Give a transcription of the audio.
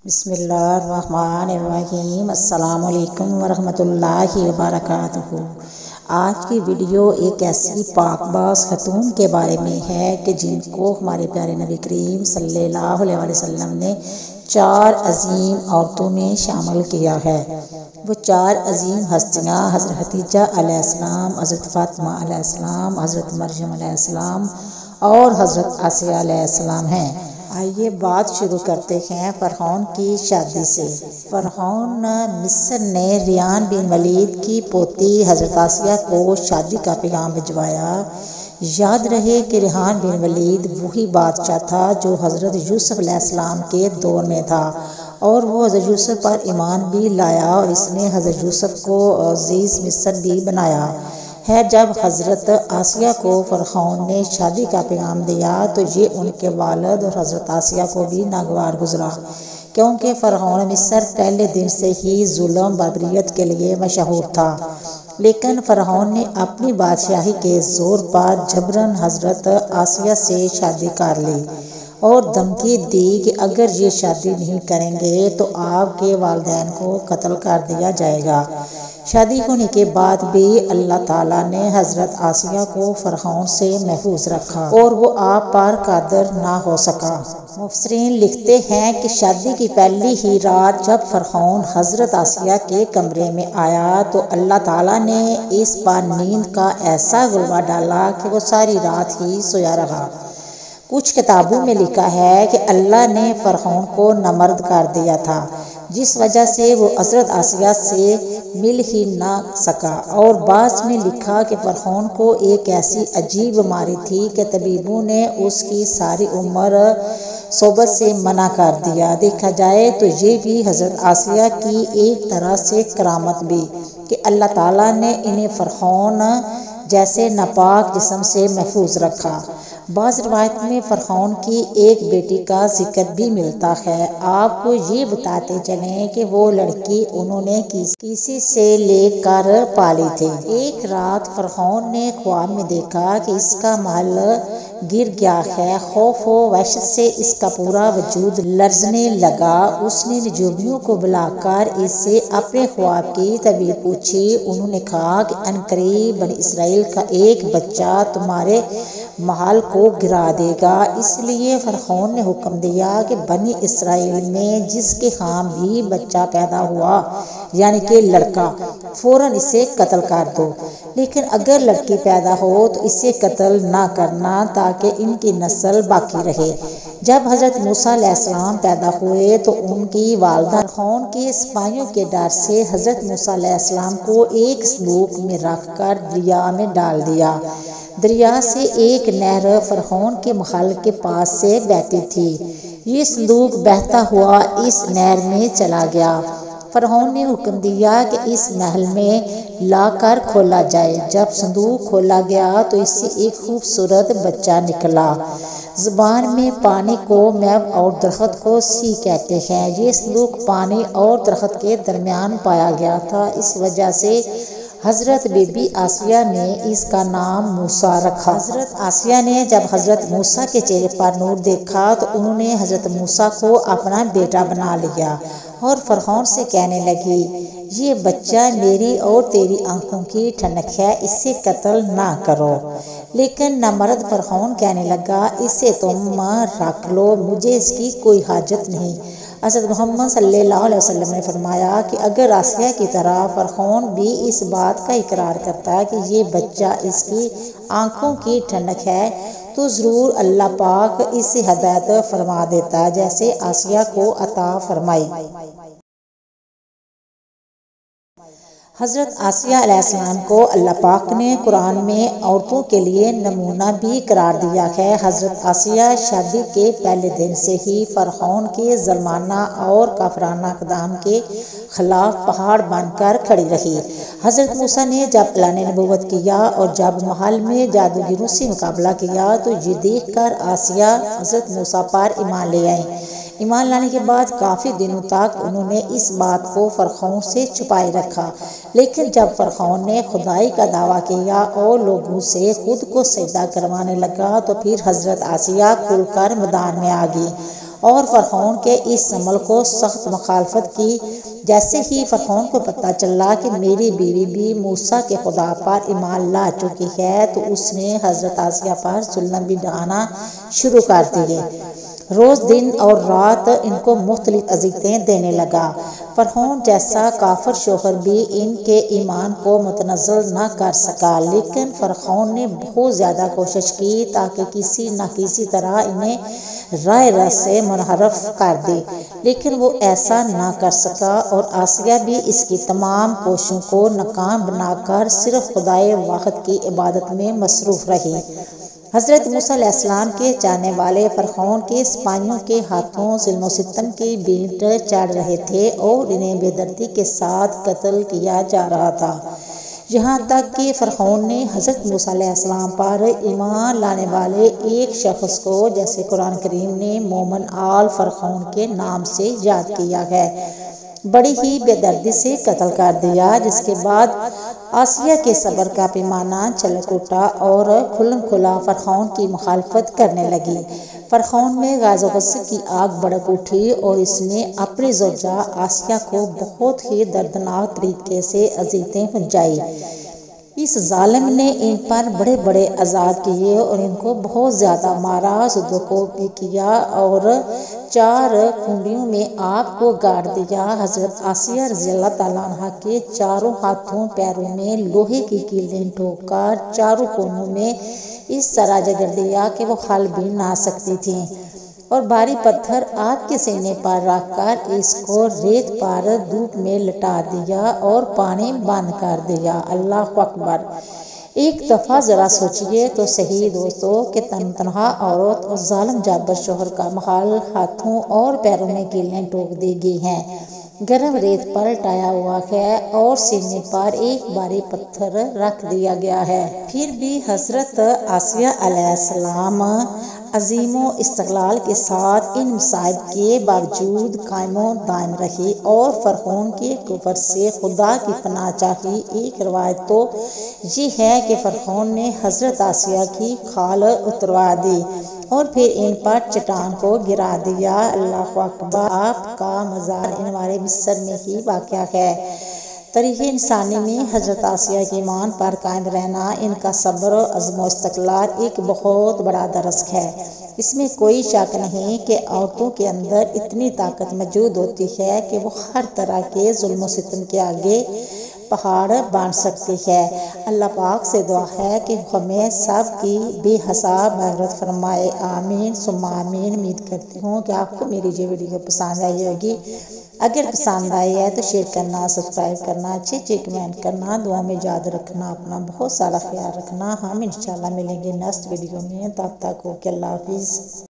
بسم اللہ الرحمن الرحیم۔ السلام علیکم ورحمۃ اللہ وبرکاتہ۔ آج کی ویڈیو ایک ایسی پاک باز خاتون کے بارے میں ہے کہ جن کو ہمارے پیارے نبی کریم صلی اللہ علیہ وسلم نے 4 عظیم عورتوں میں شامل کیا ہے۔ وہ 4 عظیم ہستیاں حضرت خدیجہ علیہ السلام، حضرت فاطمہ علیہ السلام، حضرت مریم علیہ السلام اور حضرت آسیہ علیہ السلام ہیں۔ آئیے بات شروع کرتے ہیں فرعون کی شادی سے۔ فرعون مصر نے ریان بن ولید کی پوتی حضرت آسیہ کو شادی کا پیغام بھجوایا۔ یاد رہے کہ ریان بن ولید وہی بادشاہ تھا جو حضرت یوسف علیہ السلام کے دور میں تھا، اور وہ حضرت یوسف پر ایمان بھی لایا اور اس نے حضرت یوسف کو عزیز مصر بھی بنایا ہے۔ جب حضرت آسیہ کو فرعون نے شادی کا پیغام دیا تو یہ ان کے والد اور حضرت آسیہ کو بھی ناگوار گزرا، کیونکہ فرعون مصر پہلے دن سے ہی ظلم بربریت کے لیے مشہور تھا۔ لیکن فرعون نے اپنی بادشاہی کے زور پر جبراً حضرت آسیہ سے شادی کر لی اور دھمکی دی کہ اگر یہ شادی نہیں کریں گے تو آپ کے والدین کو قتل کر دیا جائے گا۔ شادی ہونے کے بعد بھی اللہ تعالیٰ نے حضرت آسیہ کو فرعون سے محفوظ رکھا اور وہ آپ پر قادر نہ ہو سکا۔ مفسرین لکھتے ہیں کہ شادی کی پہلی ہی رات جب فرعون حضرت آسیہ کے کمرے میں آیا تو اللہ تعالیٰ نے اس پر نیند کا ایسا غلبہ ڈالا کہ وہ ساری رات ہی سویا رہا۔ کچھ کتابوں میں لکھا ہے کہ اللہ نے فرعون کو نامرد کر دیا تھا، جس وجہ سے وہ حضرت آسیہ سے مل ہی نہ سکا، اور بعض میں لکھا کہ فرعون کو ایک ایسی عجیب بیماری تھی کہ طبیبوں نے اس کی ساری عمر صحبت سے منع کر دیا۔ دیکھا جائے تو یہ بھی حضرت آسیہ کی ایک طرح سے کرامت بھی کہ اللہ تعالیٰ نے انہیں فرعون جیسے ناپاک جسم سے محفوظ رکھا۔ بعض روایت میں فرعون کی ایک بیٹی کا ذکر بھی ملتا ہے۔ آپ کو یہ بتاتے چلیں کہ وہ لڑکی انہوں نے کسی سے لے کر پالی تھی۔ ایک رات فرعون نے خواب میں دیکھا کہ اس کا محل گر گیا ہے۔ خوف و وحشت سے اس کا پورا وجود لرزنے لگا۔ اس نے نجومیوں کو بلا کر اس سے اپنے خواب کی تعبیر پوچھی۔ انہوں نے کہا کہ عنقریب بنی اسرائیل کا ایک بچہ تمہارے محل کو گرا دے گا، اس لیے فرعون نے حکم دیا کہ بنی اسرائیل میں جس کے ہاں بھی بچہ پیدا ہوا یعنی کہ لڑکا، فوراً اسے قتل کر دو، لیکن اگر لڑکی پیدا ہو تو اسے قتل نہ کرنا تاکہ ان کی نسل باقی رہے۔ جب حضرت موسیٰ علیہ السلام پیدا ہوئے تو ان کی والدہ فرعون کے سپاہیوں کے ڈر سے حضرت موسیٰ علیہ السلام کو ایک صندوق میں رکھ کر دریا میں ڈال دیا۔ دریا سے ایک نہر فرعون کے محل کے پاس سے بہتی تھی۔ یہ صندوق بہتا ہوا اس نہر میں چلا گیا۔ فرعون نے حکم دیا کہ اس محل میں لا کر کھولا جائے۔ جب صندوق کھولا گیا تو اس سے ایک خوبصورت بچہ نکلا۔ زبان میں پانی کو میو اور درخت کو سی کہتے ہیں۔ یہ صندوق پانی اور درخت کے درمیان پایا گیا تھا، اس وجہ سے حضرت بی بی آسیہ نے اس کا نام موسیٰ رکھا۔ حضرت آسیہ نے جب حضرت موسیٰ کے چہرے پر نور دیکھا تو انہوں نے حضرت موسیٰ کو اپنا بیٹا بنا لیا اور فرعون سے کہنے لگی، یہ بچہ میری اور تیری آنکھوں کی ٹھنڈک ہے، اسے قتل نہ کرو۔ لیکن نامرد فرعون کہنے لگا، اسے تم رکھ لو، مجھے اس کی کوئی حاجت نہیں۔ حضرت محمد صلی اللہ علیہ وسلم نے فرمایا کہ اگر آسیہ کی طرح فرعون بھی اس بات کا اقرار کرتا کہ یہ بچہ اس کی آنکھوں کی ٹھنڈک ہے تو ضرور اللہ پاک اسے ہدایت فرما دیتا جیسے آسیہ کو عطا فرمائی۔ حضرت آسیہ علیہ السلام کو اللہ پاک نے قرآن میں عورتوں کے لیے نمونہ بھی قرار دیا ہے۔ حضرت آسیہ شادی کے پہلے دن سے ہی فرعون کے ظالمانہ اور کافرانہ اقدام کے خلاف پہاڑ بن کر کھڑی رہی۔ حضرت موسیٰ نے جب اعلان نبوت کیا اور جب محل میں جادوگروں سے مقابلہ کیا تو یہ دیکھ کر آسیہ حضرت موسیٰ پر ایمان لے آئیں۔ ایمان لانے کے بعد کافی دنوں تک انہوں نے اس بات کو فرعون سے چھپائے رکھا، لیکن جب فرعون نے خدائی کا دعویٰ کیا اور لوگوں سے خود کو سجدہ کروانے لگا تو پھر حضرت آسیہ کھل کر میدان میں آ گئی اور فرعون کے اس عمل کو سخت مخالفت کی۔ جیسے ہی فرعون کو پتہ چلا کہ میری بیوی بھی موسیٰ کے خدا پر ایمان لا چکی ہے تو اس نے حضرت آسیہ پر ظلم بھی ڈھانا شروع کر دیے۔ روز دن اور رات ان کو مختلف اذیتیں دینے لگا۔ فرعون جیسا کافر شوہر بھی ان کے ایمان کو متنزل نہ کر سکا، لیکن فرعون نے بہت زیادہ کوشش کی تاکہ کسی نہ کسی طرح انہیں راہ راست سے منحرف کر دے، لیکن وہ ایسا نہ کر سکا اور آسیہ بھی اس کی تمام کوششوں کو ناکام بنا کر صرف خدائے واحد کی عبادت میں مصروف رہی۔ حضرت موسیٰ علیہ السلام کے چاہنے والے فرعون کے سپاہیوں کے ہاتھوں ظلم و ستم کی بھینٹ چڑھ رہے تھے اور انہیں بے دردی کے ساتھ قتل کیا جا رہا تھا، یہاں تک کہ فرعون نے حضرت موسیٰ علیہ السلام پر ایمان لانے والے ایک شخص کو، جیسے قرآن کریم نے مومن آل فرعون کے نام سے یاد کیا ہے، بڑی ہی بے دردی سے قتل کر دیا، جس کے بعد آسیہ کے صبر کا پیمانہ چھلک اٹھا اور کھلم کھلا فرعون کی مخالفت کرنے لگی۔ فرعون میں غاظ و غصے کی آگ بھڑک اٹھی اور اس نے اپنی زوجہ آسیہ کو بہت ہی دردناک طریقے سے اذیتیں پہنچائی۔ اس ظالم نے ان پر بڑے بڑے عذاب کیے اور ان کو بہت زیادہ مارا، زدوکوب بھی کیا اور 4 کنڈیوں میں آپ کو گاڑ دیا۔ حضرت آسیہ رضی اللہ تعالیٰ عنہ کے چاروں ہاتھوں پیروں میں لوہے کی کیلیں ٹھوک کر چاروں کونوں میں اس طرح جگڑ دیا کہ وہ ہل بھی نہ سکتی تھیں، اور بھاری پتھر آپ کے سینے پر رکھ کر اس کو ریت پر دھوپ میں لٹا دیا اور پانی بند کر دیا۔ اللہ اکبر! ایک دفعہ ذرا سوچئے تو صحیح دوستو کہ تنہا عورت اور ظالم جابر شوہر کا محل ہاتھوں اور پیروں میں کیلیں ٹھوک دی گئی ہیں، گرم ریت پر لٹایا ہوا ہے اور سینے پر ایک بھاری پتھر رکھ دیا گیا ہے۔ پھر بھی حضرت آسیہ علیہ السلام عزم و استقلال کے ساتھ ان مصائب کے باوجود قائم و دائم رہی اور فرعون کے کفر سے خدا کی پناہ چاہی۔ ایک روایت تو یہ ہے کہ فرعون نے حضرت آسیہ کی کھال اتروا دی اور پھر ان پر چٹان کو گرا دیا۔ اللہ اکبر! آپ کا مزار انوار مصر میں ہی واقع ہے۔ تاریخ انسانی میں حضرت آسیہ کے ایمان پر قائم رہنا، ان کا صبر، عزم و استقلال ایک بہت بڑا درس ہے۔ اس میں کوئی شک نہیں کہ عورتوں کے اندر اتنی طاقت موجود ہوتی ہے کہ وہ ہر طرح کے ظلم و ستم کے آگے پہاڑ بن سکتی ہے۔ اللہ پاک سے دعا ہے کہ ہمیں سب کی بے حساب مغفرت فرمائے، آمین ثم آمین۔ امید کرتی ہوں کہ آپ کو میری یہ ویڈیو پسند آئی ہوگی۔ اگر پسند آئی ہے تو شیئر کرنا، سبسکرائب کرنا، اچھے کمنٹ کرنا، دعا میں یاد رکھنا، اپنا بہت سارا خیال رکھنا۔ ہم انشاءاللہ ملیں گے نیکسٹ ویڈیو میں، تب تک اوکے، اللہ حافظ۔